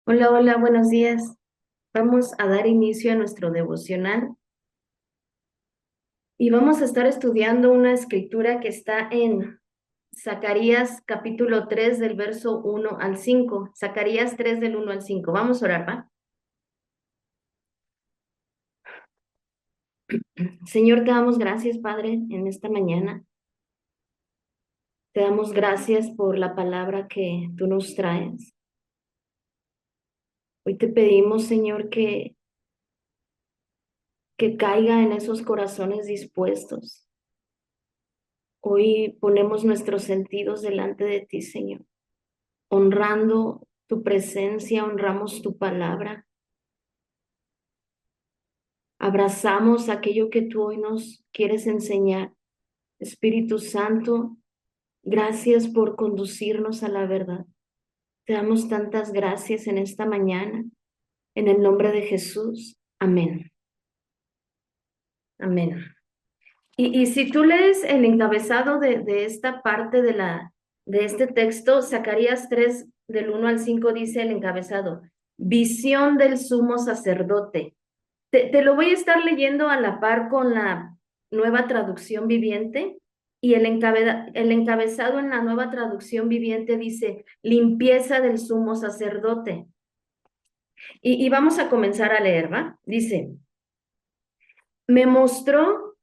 Hola, hola, buenos días. Vamos a dar inicio a nuestro devocional y vamos a estar estudiando una escritura que está en Zacarías capítulo 3 del verso 1 al 5. Zacarías 3 del 1 al 5. Vamos a orar, ¿va? Señor, te damos gracias, Padre, en esta mañana. Te damos gracias por la palabra que tú nos traes. Hoy te pedimos, Señor, que caiga en esos corazones dispuestos. Hoy ponemos nuestros sentidos delante de ti, Señor, honrando tu presencia, honramos tu palabra, abrazamos aquello que tú hoy nos quieres enseñar. Espíritu Santo, gracias por conducirnos a la verdad. Te damos tantas gracias en esta mañana, en el nombre de Jesús. Amén. Amén. Y si tú lees el encabezado de esta parte de este texto, Zacarías 3 del 1 al 5 dice el encabezado, visión del sumo sacerdote. Te lo voy a estar leyendo a la par con la nueva traducción viviente y el encabezado en la nueva traducción viviente dice limpieza del sumo sacerdote. Y vamos a comenzar a leer, ¿va? Dice, me mostró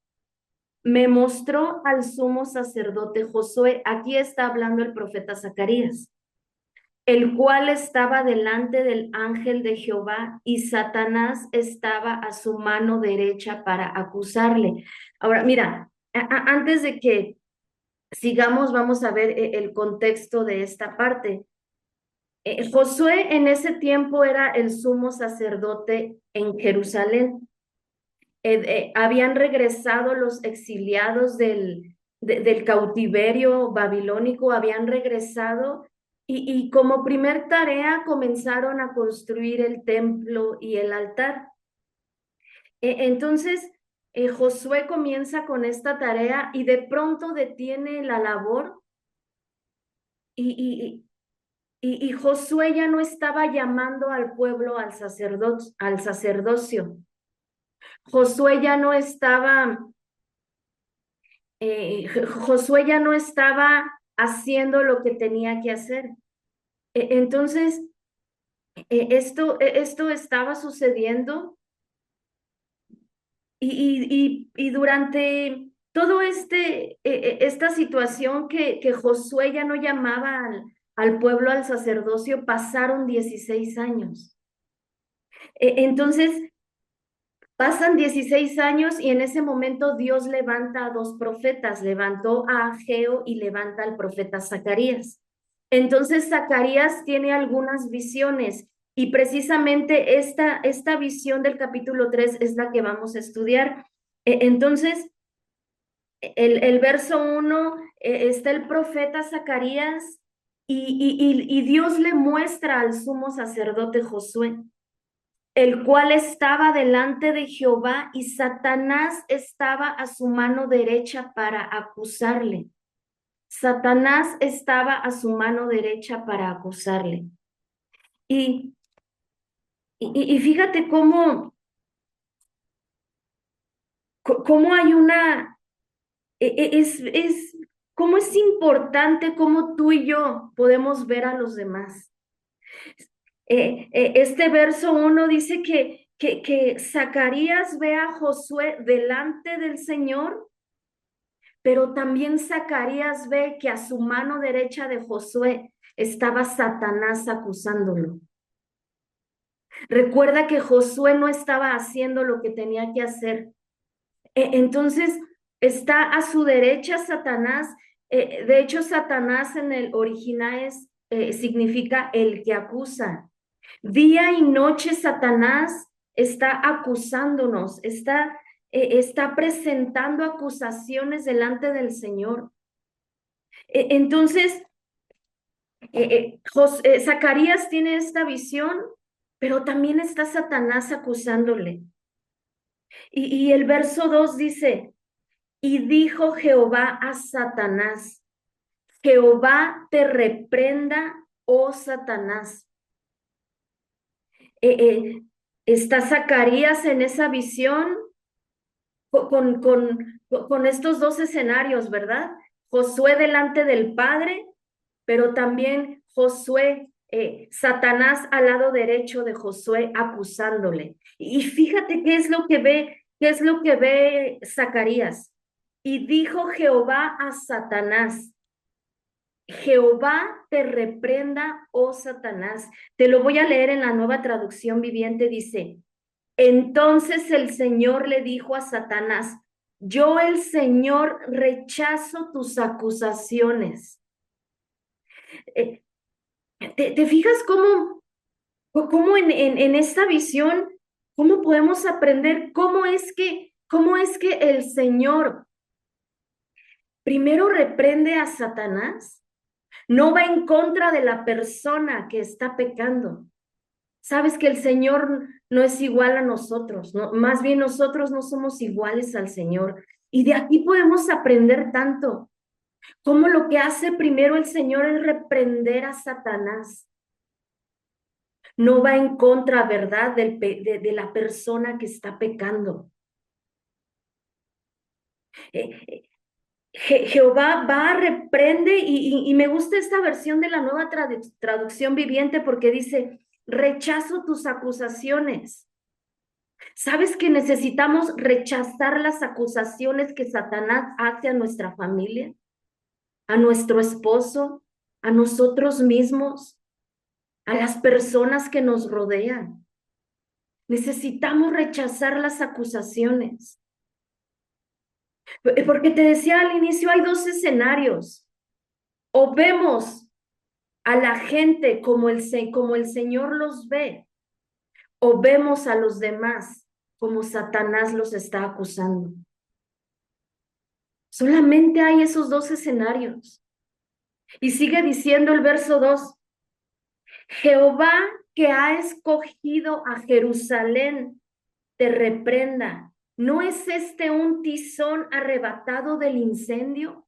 Me mostró al sumo sacerdote Josué, aquí está hablando el profeta Zacarías, el cual estaba delante del ángel de Jehová y Satanás estaba a su mano derecha para acusarle. Ahora, mira, antes de que sigamos, vamos a ver el contexto de esta parte. Josué en ese tiempo era el sumo sacerdote en Jerusalén. Habían regresado los exiliados del cautiverio babilónico, habían regresado y como primer tarea comenzaron a construir el templo y el altar. Entonces, Josué comienza con esta tarea y de pronto detiene la labor y, y Josué ya no estaba llamando al pueblo al sacerdocio. Josué ya no estaba Josué ya no estaba haciendo lo que tenía que hacer. Entonces, esto estaba sucediendo y durante todo esta situación que Josué ya no llamaba al pueblo al sacerdocio, pasaron 16 años. Entonces, pasan 16 años y en ese momento Dios levanta a dos profetas, levantó a Ageo y levanta al profeta Zacarías. Entonces Zacarías tiene algunas visiones y precisamente esta visión del capítulo 3 es la que vamos a estudiar. Entonces, el verso 1 está el profeta Zacarías y Dios le muestra al sumo sacerdote Josué, el cual estaba delante de Jehová y Satanás estaba a su mano derecha para acusarle. Satanás estaba a su mano derecha para acusarle. Y, y fíjate cómo hay cómo es importante cómo tú y yo podemos ver a los demás. Este verso 1 dice que Zacarías ve a Josué delante del Señor, pero también Zacarías ve que a su mano derecha de Josué estaba Satanás acusándolo. Recuerda que Josué no estaba haciendo lo que tenía que hacer. Entonces, está a su derecha Satanás. De hecho, Satanás en el original significa el que acusa. Día y noche Satanás está acusándonos, está presentando acusaciones delante del Señor. Entonces, Zacarías tiene esta visión, pero también está Satanás acusándole. Y el verso 2 dice, y dijo Jehová a Satanás, Jehová te reprenda, oh Satanás. Eh, eh, está Zacarías en esa visión con estos dos escenarios, ¿verdad? Josué delante del Padre, pero también Josué, Satanás al lado derecho de Josué acusándole. Y fíjate qué es lo que ve Zacarías. Y dijo Jehová a Satanás, Jehová te reprenda, oh Satanás. Te lo voy a leer en la Nueva Traducción Viviente, dice, entonces el Señor le dijo a Satanás, yo el Señor rechazo tus acusaciones. Eh, ¿Te fijas cómo en esta visión, cómo podemos aprender cómo es que el Señor primero reprende a Satanás? No va en contra de la persona que está pecando. Sabes que el Señor no es igual a nosotros, ¿no? Más bien nosotros no somos iguales al Señor. Y de aquí podemos aprender tanto. Cómo lo que hace primero el Señor es reprender a Satanás. No va en contra, ¿verdad?, de la persona que está pecando. Jehová va, reprende, y me gusta esta versión de la Nueva Traducción Viviente porque dice, rechazo tus acusaciones. ¿Sabes que necesitamos rechazar las acusaciones que Satanás hace a nuestra familia, a nuestro esposo, a nosotros mismos, a las personas que nos rodean? Necesitamos rechazar las acusaciones. Porque te decía al inicio, hay dos escenarios. O vemos a la gente como el Señor los ve, o vemos a los demás como Satanás los está acusando. Solamente hay esos dos escenarios. Y sigue diciendo el verso 2, Jehová que ha escogido a Jerusalén, te reprenda. ¿No es este un tizón arrebatado del incendio?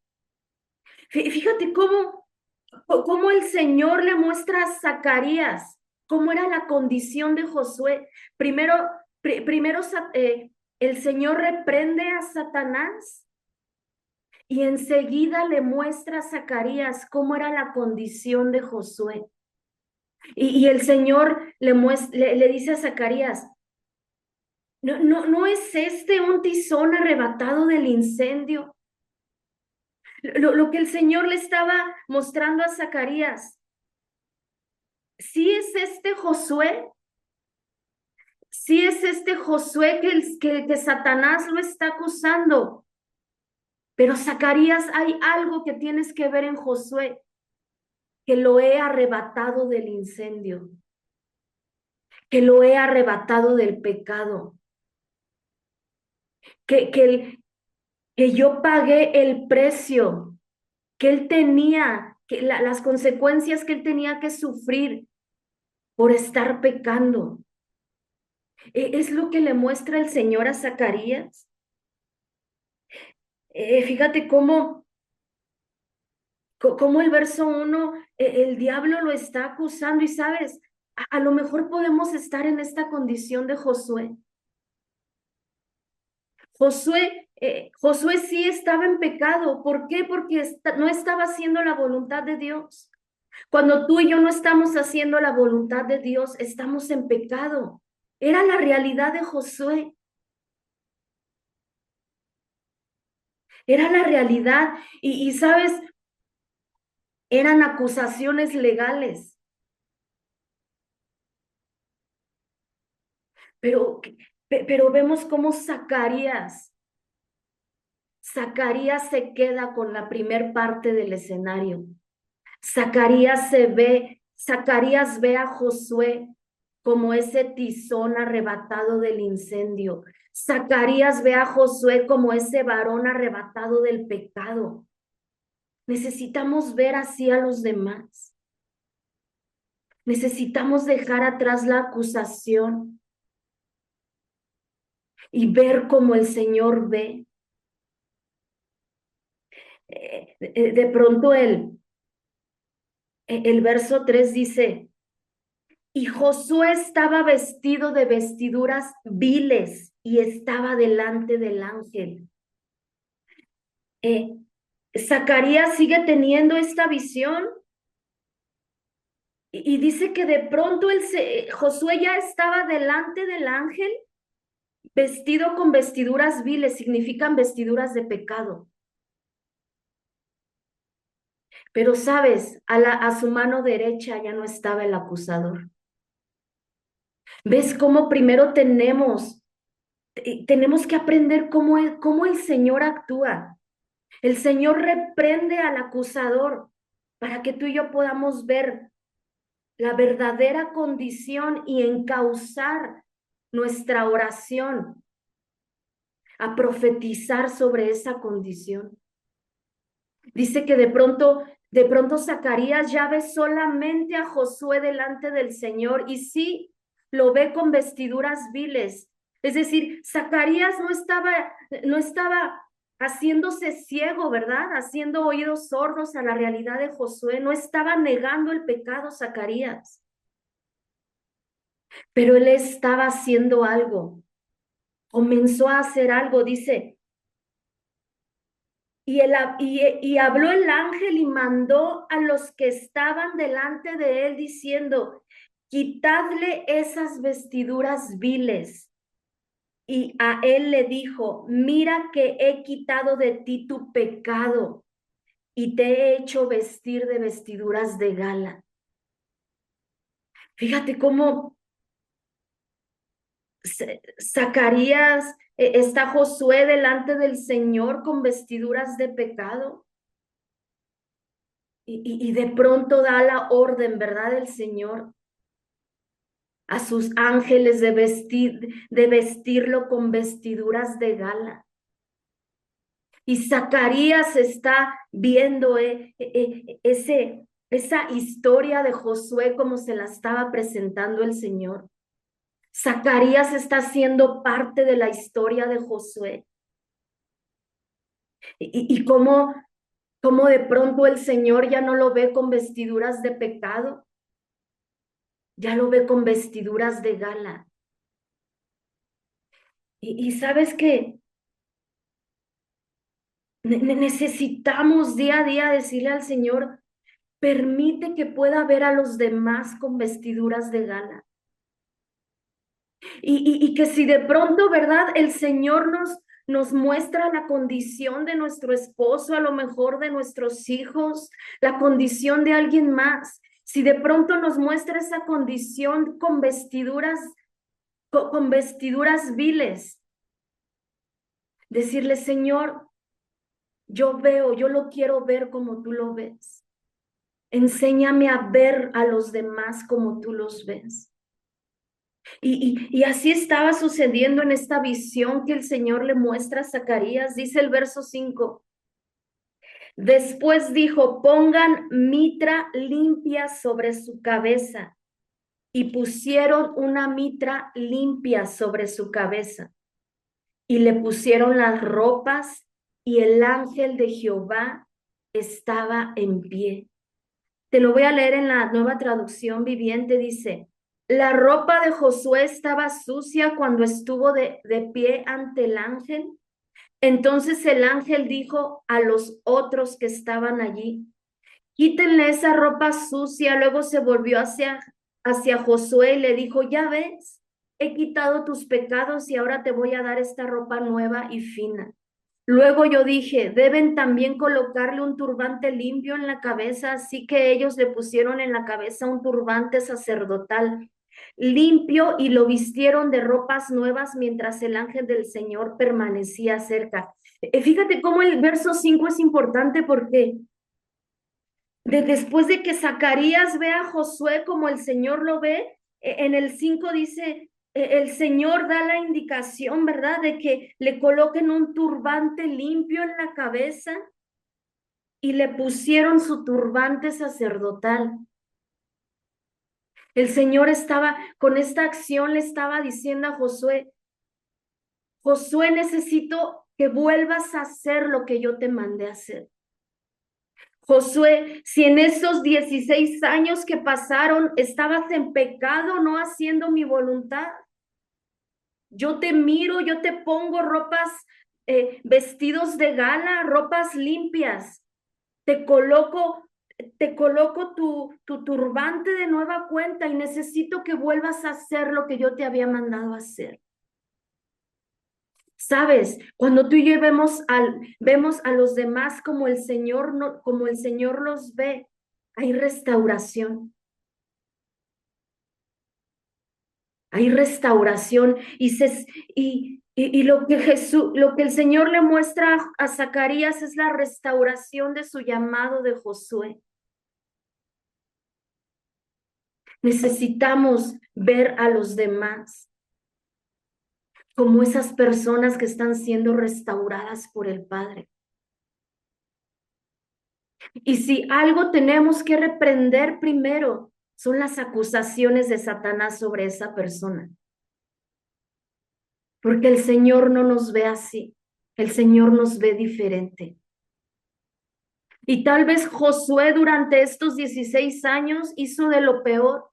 Fíjate cómo el Señor le muestra a Zacarías cómo era la condición de Josué. Primero el Señor reprende a Satanás y enseguida le muestra a Zacarías cómo era la condición de Josué. Y el Señor le dice a Zacarías, no es este un tizón arrebatado del incendio. Lo que el Señor le estaba mostrando a Zacarías, sí es este Josué, sí es este Josué que Satanás lo está acusando. Pero Zacarías, hay algo que tienes que ver en Josué, que lo he arrebatado del incendio, que lo he arrebatado del pecado, que yo pagué el precio que él tenía, las consecuencias que él tenía que sufrir por estar pecando. Es lo que le muestra el Señor a Zacarías. Fíjate cómo el verso 1, el diablo lo está acusando y sabes, a lo mejor podemos estar en esta condición de Josué. Josué sí estaba en pecado. ¿Por qué? Porque no estaba haciendo la voluntad de Dios. Cuando tú y yo no estamos haciendo la voluntad de Dios, estamos en pecado. Era la realidad de Josué. Era la realidad. Y sabes, eran acusaciones legales. Pero, pero vemos cómo Zacarías se queda con la primer parte del escenario. Zacarías ve a Josué como ese tizón arrebatado del incendio. Zacarías ve a Josué como ese varón arrebatado del pecado. Necesitamos ver así a los demás. Necesitamos dejar atrás la acusación y ver como el Señor ve. De pronto el verso 3 dice, Y Josué estaba vestido de vestiduras viles y estaba delante del ángel. Zacarías sigue teniendo esta visión y dice que de pronto Josué ya estaba delante del ángel vestido con vestiduras viles, significan vestiduras de pecado. Pero sabes, a su mano derecha ya no estaba el acusador. ¿Ves cómo primero tenemos que aprender cómo el Señor actúa? El Señor reprende al acusador para que tú y yo podamos ver la verdadera condición y encauzar nuestra oración a profetizar sobre esa condición. Dice que de pronto Zacarías ya ve solamente a Josué delante del Señor y sí lo ve con vestiduras viles. Es decir, Zacarías no estaba haciéndose ciego, ¿verdad? Haciendo oídos sordos a la realidad de Josué. No estaba negando el pecado Zacarías, pero él estaba haciendo algo. Comenzó a hacer algo, dice. Y habló el ángel y mandó a los que estaban delante de él diciendo, quitadle esas vestiduras viles. Y a él le dijo, mira que he quitado de ti tu pecado y te he hecho vestir de vestiduras de gala. Fíjate cómo Zacarías, está Josué delante del Señor con vestiduras de pecado. Y de pronto da la orden, ¿verdad? El Señor a sus ángeles de vestirlo con vestiduras de gala. Y Zacarías está viendo esa historia de Josué como se la estaba presentando el Señor. Zacarías está siendo parte de la historia de Josué. Y cómo de pronto el Señor ya no lo ve con vestiduras de pecado, ya lo ve con vestiduras de gala. Y sabes que necesitamos día a día decirle al Señor, permite que pueda ver a los demás con vestiduras de gala. Y que si de pronto, ¿verdad? El Señor nos muestra la condición de nuestro esposo, a lo mejor de nuestros hijos, la condición de alguien más. Si de pronto nos muestra esa condición con vestiduras viles, decirle, Señor, yo lo quiero ver como tú lo ves. Enséñame a ver a los demás como tú los ves. Y así estaba sucediendo en esta visión que el Señor le muestra a Zacarías. Dice el verso 5. Después dijo, pongan mitra limpia sobre su cabeza. Y pusieron una mitra limpia sobre su cabeza. Y le pusieron las ropas y el ángel de Jehová estaba en pie. Te lo voy a leer en la Nueva Traducción Viviente. Dice, la ropa de Josué estaba sucia cuando estuvo de pie ante el ángel. Entonces el ángel dijo a los otros que estaban allí, quítenle esa ropa sucia. Luego se volvió hacia Josué y le dijo, ya ves, he quitado tus pecados y ahora te voy a dar esta ropa nueva y fina. Luego yo dije, deben también colocarle un turbante limpio en la cabeza, así que ellos le pusieron en la cabeza un turbante sacerdotal limpio y lo vistieron de ropas nuevas mientras el ángel del Señor permanecía cerca. Fíjate cómo el verso 5 es importante porque después de que Zacarías ve a Josué como el Señor lo ve, en el 5 dice, el Señor da la indicación, ¿verdad? De que le coloquen un turbante limpio en la cabeza y le pusieron su turbante sacerdotal. El Señor con esta acción le estaba diciendo a Josué, Josué, necesito que vuelvas a hacer lo que yo te mandé a hacer. Josué, si en esos 16 años que pasaron estabas en pecado, no haciendo mi voluntad, yo te miro, yo te pongo ropas, vestidos de gala, ropas limpias, te coloco, te coloco tu turbante de nueva cuenta y necesito que vuelvas a hacer lo que yo te había mandado hacer. Sabes, cuando tú y yo vemos a los demás como el Señor no, como el Señor los ve, hay restauración. Hay restauración y lo que lo que el Señor le muestra a Zacarías es la restauración de su llamado de Josué. Necesitamos ver a los demás como esas personas que están siendo restauradas por el Padre. Y si algo tenemos que reprender primero, son las acusaciones de Satanás sobre esa persona. Porque el Señor no nos ve así, el Señor nos ve diferente. Y tal vez Josué durante estos 16 años hizo de lo peor.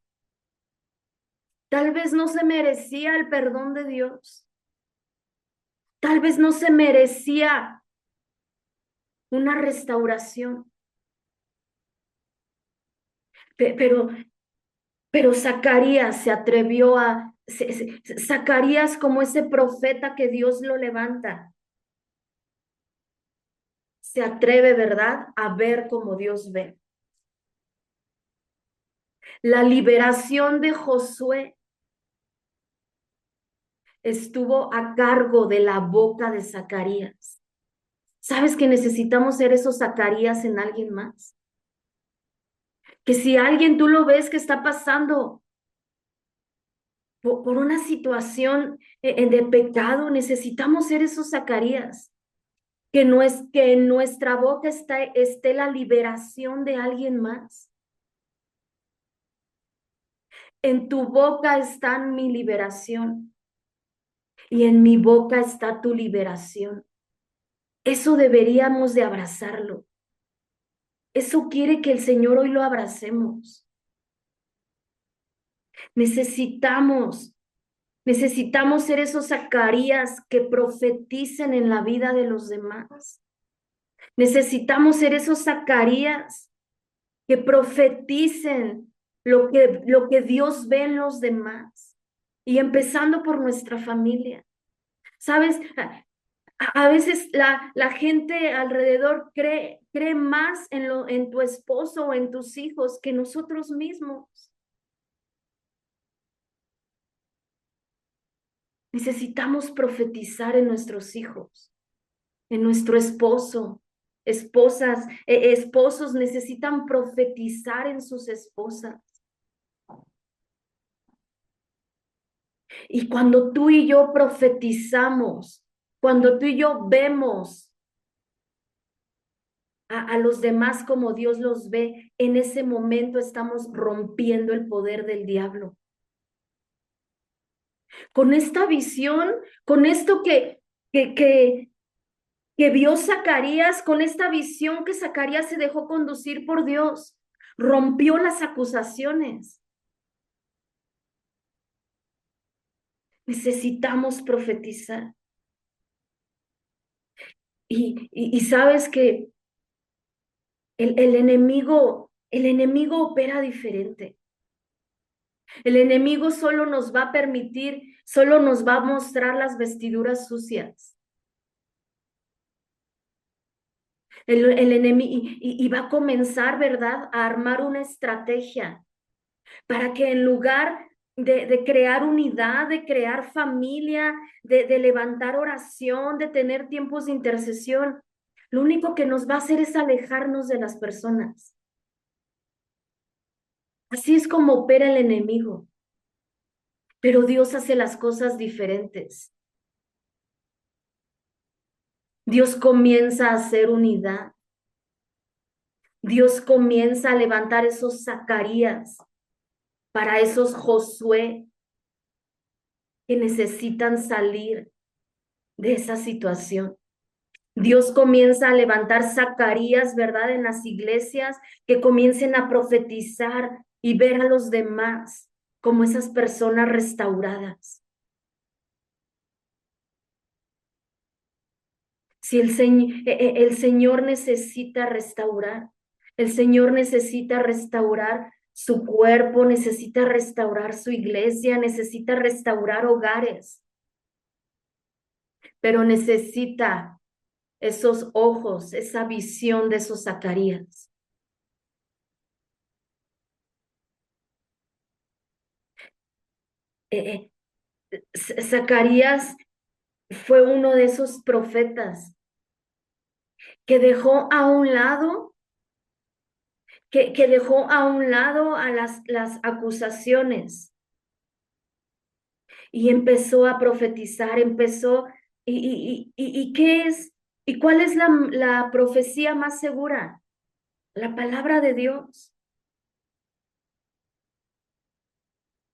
Tal vez no se merecía el perdón de Dios. Tal vez no se merecía una restauración. Pero, pero Zacarías se atrevió Zacarías como ese profeta que Dios lo levanta, se atreve, ¿verdad?, a ver como Dios ve. La liberación de Josué estuvo a cargo de la boca de Zacarías. ¿Sabes que necesitamos ser esos Zacarías en alguien más? Que si alguien tú lo ves que está pasando por una situación de pecado, necesitamos ser esos Zacarías. Que no es que en nuestra boca esté la liberación de alguien más. En tu boca está mi liberación y en mi boca está tu liberación. Eso deberíamos de abrazarlo. Eso quiere que el Señor hoy lo abracemos. Necesitamos ser esos Zacarías que profeticen en la vida de los demás. Necesitamos ser esos Zacarías que profeticen lo que Dios ve en los demás. Y empezando por nuestra familia. ¿Sabes? A veces la gente alrededor cree más en tu esposo o en tus hijos que nosotros mismos. Necesitamos profetizar en nuestros hijos, en nuestro esposo. Esposas, esposos necesitan profetizar en sus esposas. Y cuando tú y yo profetizamos, cuando tú y yo vemos a los demás como Dios los ve, en ese momento estamos rompiendo el poder del diablo. Con esta visión, con esto que vio Zacarías, con esta visión que Zacarías se dejó conducir por Dios, rompió las acusaciones. Necesitamos profetizar. Y sabes que el enemigo opera diferente. El enemigo solo nos va a permitir, solo nos va a mostrar las vestiduras sucias. El enemigo y va a comenzar, ¿verdad?, a armar una estrategia para que en lugar de crear unidad, de crear familia, de levantar oración, de tener tiempos de intercesión, lo único que nos va a hacer es alejarnos de las personas. Así es como opera el enemigo. Pero Dios hace las cosas diferentes. Dios comienza a hacer unidad. Dios comienza a levantar esos Zacarías para esos Josué que necesitan salir de esa situación. Dios comienza a levantar Zacarías, ¿verdad? En las iglesias que comiencen a profetizar y ver a los demás como esas personas restauradas. Si el Señor necesita restaurar, el Señor necesita restaurar su cuerpo, necesita restaurar su iglesia, necesita restaurar hogares, pero necesita esos ojos, esa visión de esos Zacarías. Eh, Zacarías fue uno de esos profetas que dejó a un lado, que dejó a un lado a las acusaciones y empezó a profetizar, empezó, y ¿qué es? ¿Y cuál es la profecía más segura? La palabra de Dios.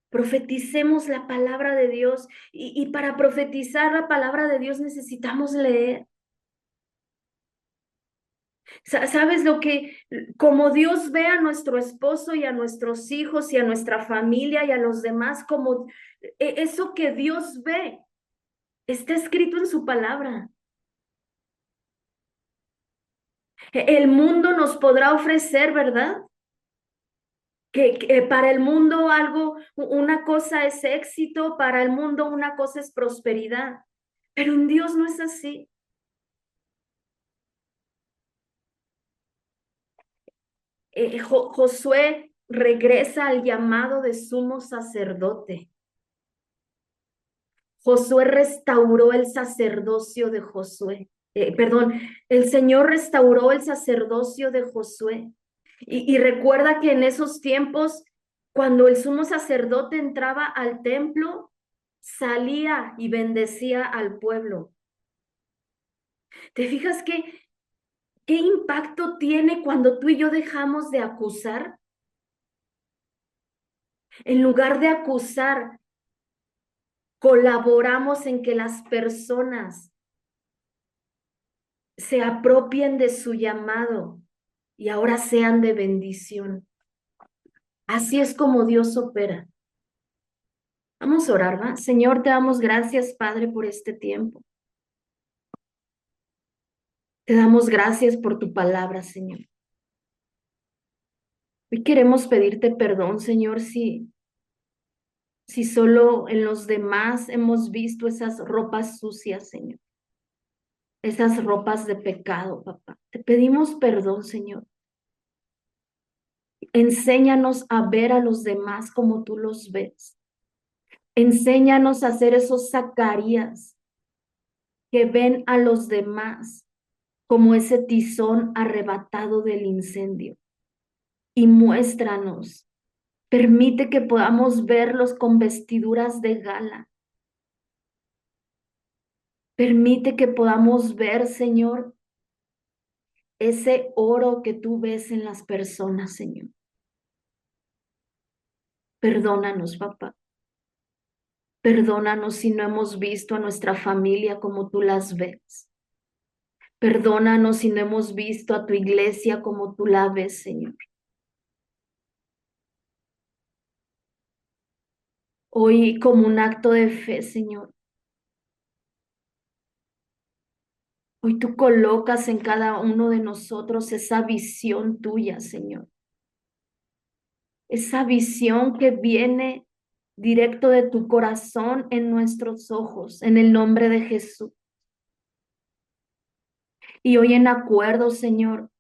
Profeticemos la palabra de Dios y para profetizar la palabra de Dios necesitamos leer. ¿Sabes lo que, como Dios ve a nuestro esposo y a nuestros hijos y a nuestra familia y a los demás, como eso que Dios ve, está escrito en su palabra? El mundo nos podrá ofrecer, ¿verdad? Que para el mundo algo, una cosa es éxito, para el mundo una cosa es prosperidad, pero en Dios no es así. Josué regresa al llamado de sumo sacerdote. Josué restauró el sacerdocio de Josué. Perdón, el Señor restauró el sacerdocio de Josué. Y recuerda que en esos tiempos, cuando el sumo sacerdote entraba al templo, salía y bendecía al pueblo. ¿Te fijas qué impacto tiene cuando tú y yo dejamos de acusar? En lugar de acusar, colaboramos en que las personas se apropien de su llamado y ahora sean de bendición. Así es como Dios opera. Vamos a orar, ¿va? Señor, te damos gracias, Padre, por este tiempo. Te damos gracias por tu palabra, Señor. Hoy queremos pedirte perdón, Señor, si solo en los demás hemos visto esas ropas sucias, Señor. Esas ropas de pecado, papá. Te pedimos perdón, Señor. Enséñanos a ver a los demás como tú los ves. Enséñanos a ser esos Zacarías que ven a los demás como ese tizón arrebatado del incendio. Y muéstranos, permite que podamos verlos con vestiduras de gala. Permite que podamos ver, Señor, ese oro que tú ves en las personas, Señor. Perdónanos, papá. Perdónanos si no hemos visto a nuestra familia como tú las ves. Perdónanos si no hemos visto a tu iglesia como tú la ves, Señor. Hoy, como un acto de fe, Señor, hoy tú colocas en cada uno de nosotros esa visión tuya, Señor. Esa visión que viene directo de tu corazón en nuestros ojos, en el nombre de Jesús. Y hoy en acuerdo, Señor,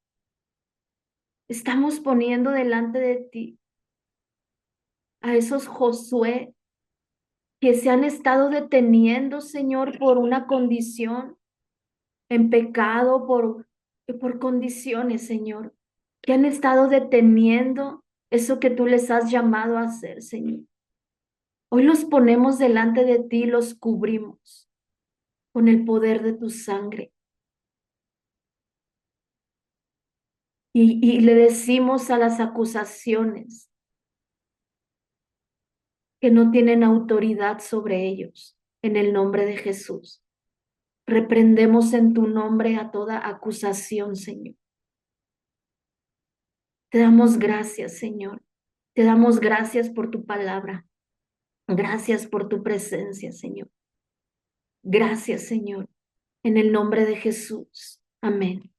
estamos poniendo delante de ti a esos Josué que se han estado deteniendo, Señor, por una condición en pecado, por condiciones, Señor, que han estado deteniendo eso que tú les has llamado a hacer, Señor. Hoy los ponemos delante de ti, los cubrimos con el poder de tu sangre. Y le decimos a las acusaciones que no tienen autoridad sobre ellos, en el nombre de Jesús. Reprendemos en tu nombre a toda acusación, Señor. Te damos gracias, Señor. Te damos gracias por tu palabra. Gracias por tu presencia, Señor. Gracias, Señor. En el nombre de Jesús. Amén.